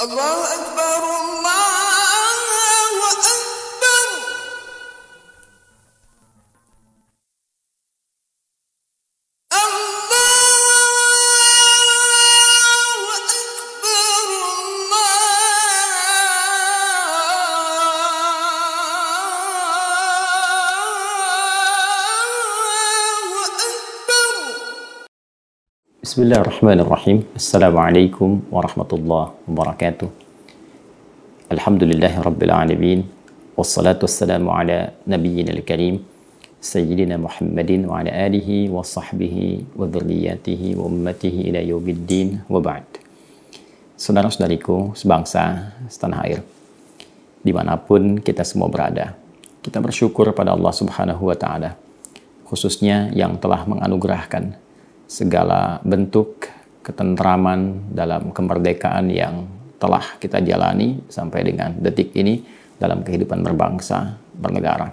الله أكبر الله أكبر الله أكبر الله أكبر. Bismillahirrahmanirrahim. Assalamualaikum warahmatullahi wabarakatuh. Alhamdulillahi rabbil alamin. Wassalatu wassalamu ala nabiyyina al-karim Sayyidina Muhammadin wa ala alihi wa sahbihi wa dhurriyyatihi wa ummatihi ila yaumiddin wa ba'd. Saudara-saudariku sebangsa, setanah air, dimanapun kita semua berada, kita bersyukur pada Allah Subhanahu wa Ta'ala, khususnya yang telah menganugerahkan segala bentuk ketentraman dalam kemerdekaan yang telah kita jalani sampai dengan detik ini dalam kehidupan berbangsa, bernegara.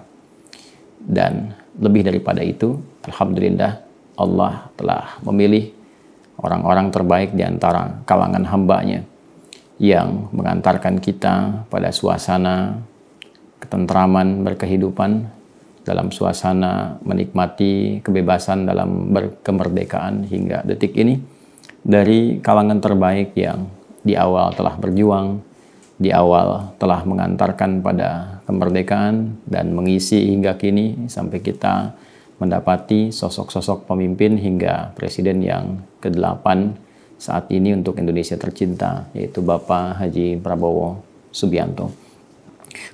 Dan lebih daripada itu, alhamdulillah Allah telah memilih orang-orang terbaik di antara kalangan hamba-Nya yang mengantarkan kita pada suasana ketentraman berkehidupan, dalam suasana menikmati kebebasan dalam berkemerdekaan hingga detik ini, dari kalangan terbaik yang di awal telah berjuang, di awal telah mengantarkan pada kemerdekaan dan mengisi hingga kini sampai kita mendapati sosok-sosok pemimpin hingga presiden yang ke-8 saat ini untuk Indonesia tercinta, yaitu Bapak Haji Prabowo Subianto.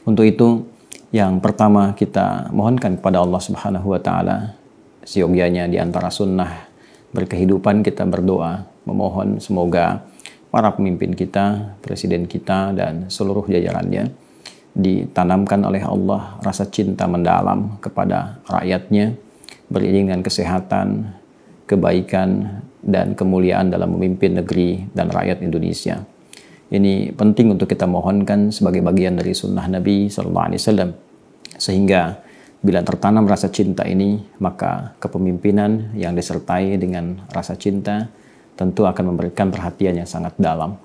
Untuk itu, yang pertama kita mohonkan kepada Allah Subhanahu wa Ta'ala, seyogyanya di antara sunnah berkehidupan kita berdoa, memohon semoga para pemimpin kita, presiden kita, dan seluruh jajarannya ditanamkan oleh Allah rasa cinta mendalam kepada rakyatnya, beriring dengan kesehatan, kebaikan, dan kemuliaan dalam memimpin negeri dan rakyat Indonesia. Ini penting untuk kita mohonkan sebagai bagian dari sunnah Nabi SAW. Sehingga bila tertanam rasa cinta ini, maka kepemimpinan yang disertai dengan rasa cinta tentu akan memberikan perhatian yang sangat dalam,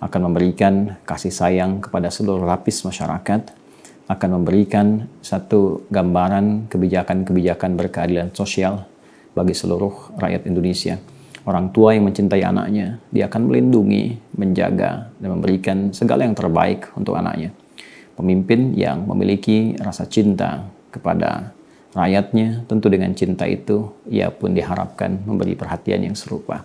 akan memberikan kasih sayang kepada seluruh lapis masyarakat, akan memberikan satu gambaran kebijakan-kebijakan berkeadilan sosial bagi seluruh rakyat Indonesia. Orang tua yang mencintai anaknya, dia akan melindungi, menjaga, dan memberikan segala yang terbaik untuk anaknya. Pemimpin yang memiliki rasa cinta kepada rakyatnya, tentu dengan cinta itu, ia pun diharapkan memberi perhatian yang serupa.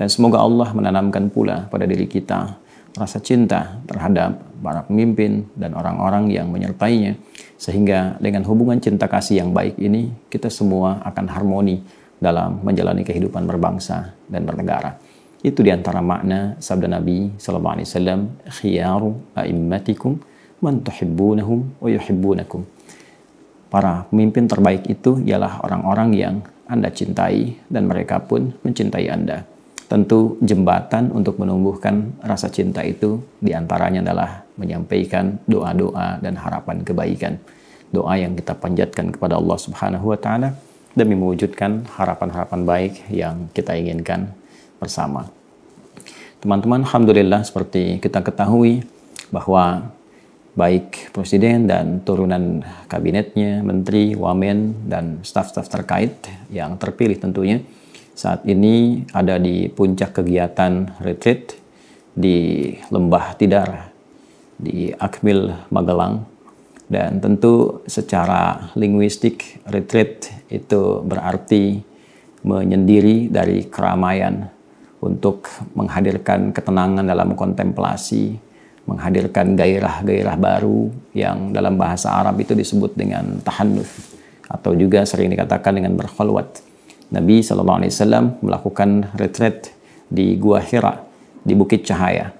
Dan semoga Allah menanamkan pula pada diri kita rasa cinta terhadap para pemimpin dan orang-orang yang menyertainya, sehingga dengan hubungan cinta kasih yang baik ini, kita semua akan harmoni dalam menjalani kehidupan berbangsa dan bernegara. Itu diantara makna sabda Nabi SAW, khiyaru a'immatikum man tuhibbunahum wa yuhibbunakum. Para pemimpin terbaik itu ialah orang-orang yang Anda cintai dan mereka pun mencintai Anda. Tentu jembatan untuk menumbuhkan rasa cinta itu diantaranya adalah menyampaikan doa-doa dan harapan kebaikan. Doa yang kita panjatkan kepada Allah Subhanahu wa Ta'ala demi mewujudkan harapan-harapan baik yang kita inginkan bersama. Teman-teman, alhamdulillah seperti kita ketahui bahwa baik presiden dan turunan kabinetnya, menteri, wamen, dan staf-staf terkait yang terpilih tentunya saat ini ada di puncak kegiatan retreat di Lembah Tidar di Akmil, Magelang. Dan tentu secara linguistik retreat itu berarti menyendiri dari keramaian untuk menghadirkan ketenangan dalam kontemplasi, menghadirkan gairah-gairah baru yang dalam bahasa Arab itu disebut dengan tahannuf atau juga sering dikatakan dengan berkhalwat. Nabi SAW melakukan retreat di Gua Hira di Bukit Cahaya,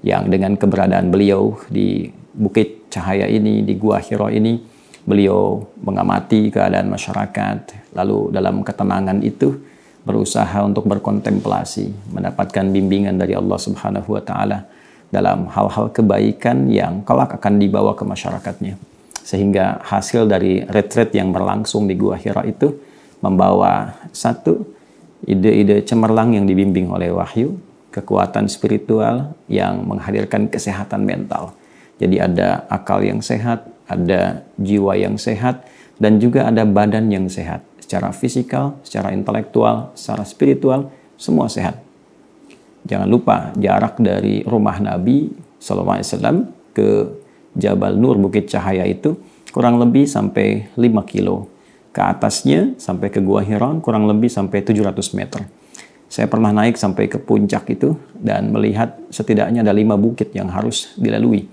yang dengan keberadaan beliau di Bukit Cahaya ini, di Gua Hira ini, beliau mengamati keadaan masyarakat, lalu dalam ketenangan itu berusaha untuk berkontemplasi, mendapatkan bimbingan dari Allah Subhanahu wa Ta'ala dalam hal-hal kebaikan yang kelak akan dibawa ke masyarakatnya. Sehingga hasil dari retreat yang berlangsung di Gua Hira itu membawa satu ide-ide cemerlang yang dibimbing oleh wahyu, kekuatan spiritual yang menghadirkan kesehatan mental. Jadi ada akal yang sehat, ada jiwa yang sehat, dan juga ada badan yang sehat. Secara fisikal, secara intelektual, secara spiritual, semua sehat. Jangan lupa jarak dari rumah Nabi SAW ke Jabal Nur, Bukit Cahaya itu kurang lebih sampai 5 kilo. Ke atasnya sampai ke Gua Hira kurang lebih sampai 700 meter. Saya pernah naik sampai ke puncak itu dan melihat setidaknya ada 5 bukit yang harus dilalui.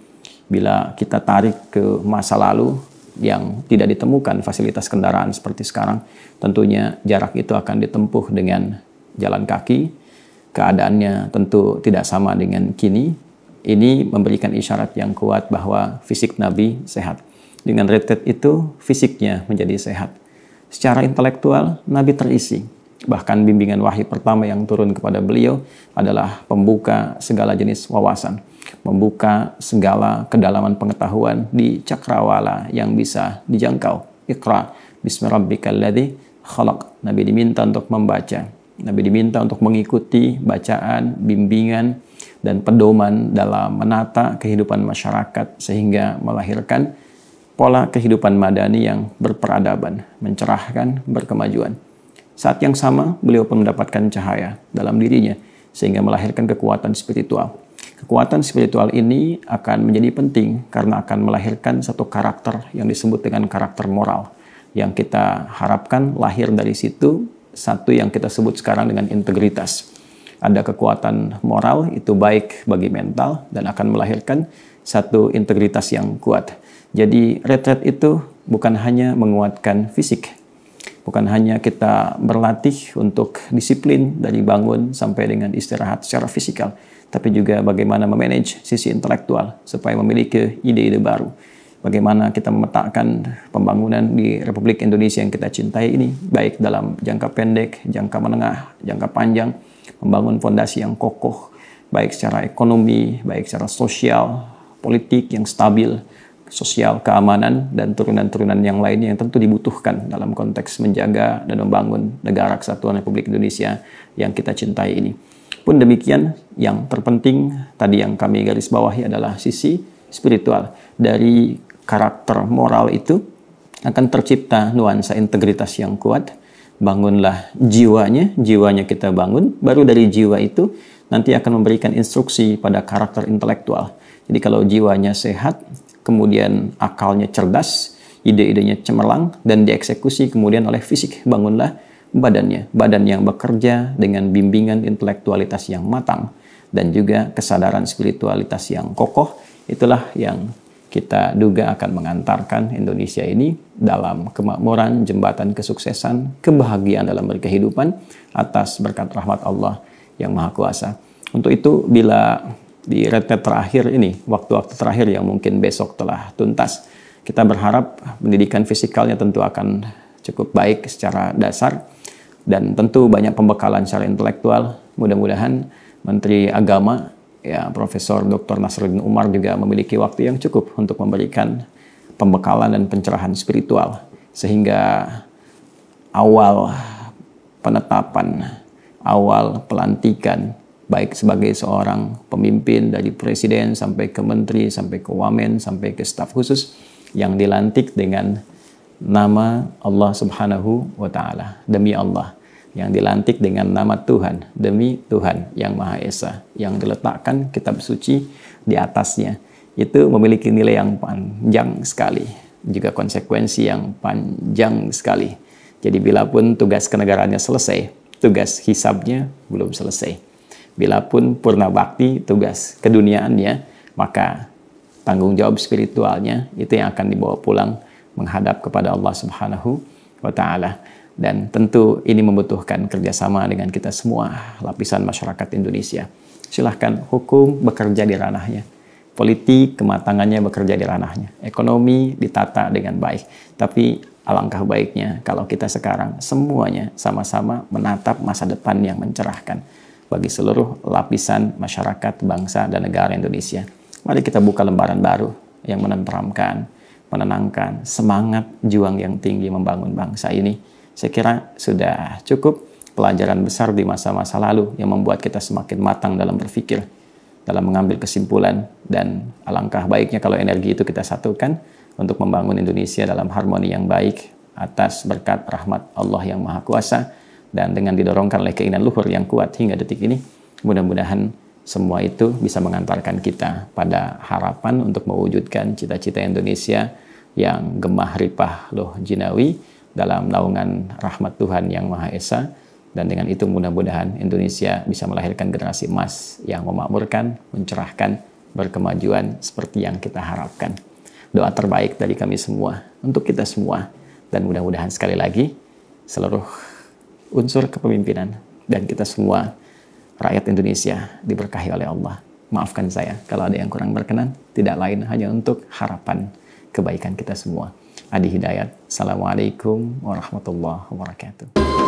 Bila kita tarik ke masa lalu yang tidak ditemukan fasilitas kendaraan seperti sekarang, tentunya jarak itu akan ditempuh dengan jalan kaki. Keadaannya tentu tidak sama dengan kini. Ini memberikan isyarat yang kuat bahwa fisik Nabi sehat. Dengan retret itu, fisiknya menjadi sehat. Secara intelektual, Nabi terisi. Bahkan bimbingan wahyu pertama yang turun kepada beliau adalah pembuka segala jenis wawasan. Membuka segala kedalaman pengetahuan di cakrawala yang bisa dijangkau. Iqra bismi rabbikal ladzi khalaq. Nabi diminta untuk membaca. Nabi diminta untuk mengikuti bacaan, bimbingan, dan pedoman dalam menata kehidupan masyarakat sehingga melahirkan pola kehidupan madani yang berperadaban, mencerahkan, berkemajuan. Saat yang sama, beliau pun mendapatkan cahaya dalam dirinya sehingga melahirkan kekuatan spiritual. Kekuatan spiritual ini akan menjadi penting karena akan melahirkan satu karakter yang disebut dengan karakter moral yang kita harapkan lahir dari situ, satu yang kita sebut sekarang dengan integritas. Ada kekuatan moral itu baik bagi mental dan akan melahirkan satu integritas yang kuat. Jadi retret itu bukan hanya menguatkan fisik, bukan hanya kita berlatih untuk disiplin dari bangun sampai dengan istirahat secara fisikal, tapi juga bagaimana memanage sisi intelektual supaya memiliki ide-ide baru. Bagaimana kita memetakan pembangunan di Republik Indonesia yang kita cintai ini, baik dalam jangka pendek, jangka menengah, jangka panjang, membangun fondasi yang kokoh, baik secara ekonomi, baik secara sosial, politik yang stabil, sosial, keamanan, dan turunan-turunan yang lainnya yang tentu dibutuhkan dalam konteks menjaga dan membangun negara kesatuan Republik Indonesia yang kita cintai ini. Pun demikian, yang terpenting tadi yang kami garis bawahi adalah sisi spiritual. Dari karakter moral itu akan tercipta nuansa integritas yang kuat. Bangunlah jiwanya kita bangun, baru dari jiwa itu nanti akan memberikan instruksi pada karakter intelektual. Jadi kalau jiwanya sehat, kemudian akalnya cerdas, ide-idenya cemerlang, dan dieksekusi kemudian oleh fisik, bangunlah badannya. Badan yang bekerja dengan bimbingan intelektualitas yang matang dan juga kesadaran spiritualitas yang kokoh, itulah yang kita duga akan mengantarkan Indonesia ini dalam kemakmuran, jembatan kesuksesan, kebahagiaan dalam berkehidupan atas berkat rahmat Allah yang Maha Kuasa. Untuk itu, bila di retret terakhir ini, waktu-waktu terakhir yang mungkin besok telah tuntas, kita berharap pendidikan fisikalnya tentu akan cukup baik secara dasar, dan tentu banyak pembekalan secara intelektual. Mudah-mudahan Menteri Agama, ya Profesor Dr. Nasruddin Umar juga memiliki waktu yang cukup untuk memberikan pembekalan dan pencerahan spiritual, sehingga awal penetapan, awal pelantikan, baik sebagai seorang pemimpin dari presiden sampai ke menteri, sampai ke wamen, sampai ke staf khusus yang dilantik dengan nama Allah Subhanahu wa Ta'ala, demi Allah, yang dilantik dengan nama Tuhan, demi Tuhan yang Maha Esa, yang diletakkan kitab suci di atasnya, itu memiliki nilai yang panjang sekali, juga konsekuensi yang panjang sekali. Jadi bila pun tugas kenegaraannya selesai, tugas hisabnya belum selesai. Bila pun purna bakti, tugas keduniaannya, maka tanggung jawab spiritualnya itu yang akan dibawa pulang menghadap kepada Allah Subhanahu wa Ta'ala. Dan tentu ini membutuhkan kerjasama dengan kita semua, lapisan masyarakat Indonesia. Silahkan, hukum bekerja di ranahnya, politik kematangannya bekerja di ranahnya, ekonomi ditata dengan baik. Tapi alangkah baiknya kalau kita sekarang semuanya sama-sama menatap masa depan yang mencerahkan bagi seluruh lapisan masyarakat, bangsa, dan negara Indonesia. Mari kita buka lembaran baru yang menenteramkan, menenangkan, semangat juang yang tinggi membangun bangsa ini. Saya kira sudah cukup. pelajaran besar di masa-masa lalu yang membuat kita semakin matang dalam berpikir, dalam mengambil kesimpulan, dan alangkah baiknya kalau energi itu kita satukan untuk membangun Indonesia dalam harmoni yang baik atas berkat rahmat Allah yang Maha Kuasa, dan dengan didorongkan oleh keinginan luhur yang kuat hingga detik ini, mudah-mudahan semua itu bisa mengantarkan kita pada harapan untuk mewujudkan cita-cita Indonesia yang gemah ripah loh jinawi dalam naungan rahmat Tuhan yang Maha Esa. Dan dengan itu mudah-mudahan Indonesia bisa melahirkan generasi emas yang memakmurkan, mencerahkan, berkemajuan seperti yang kita harapkan. Doa terbaik dari kami semua untuk kita semua, dan mudah-mudahan sekali lagi seluruh unsur kepemimpinan dan kita semua rakyat Indonesia diberkahi oleh Allah. Maafkan saya kalau ada yang kurang berkenan, tidak lain hanya untuk harapan kebaikan kita semua. Adi Hidayat. Assalamualaikum warahmatullahi wabarakatuh.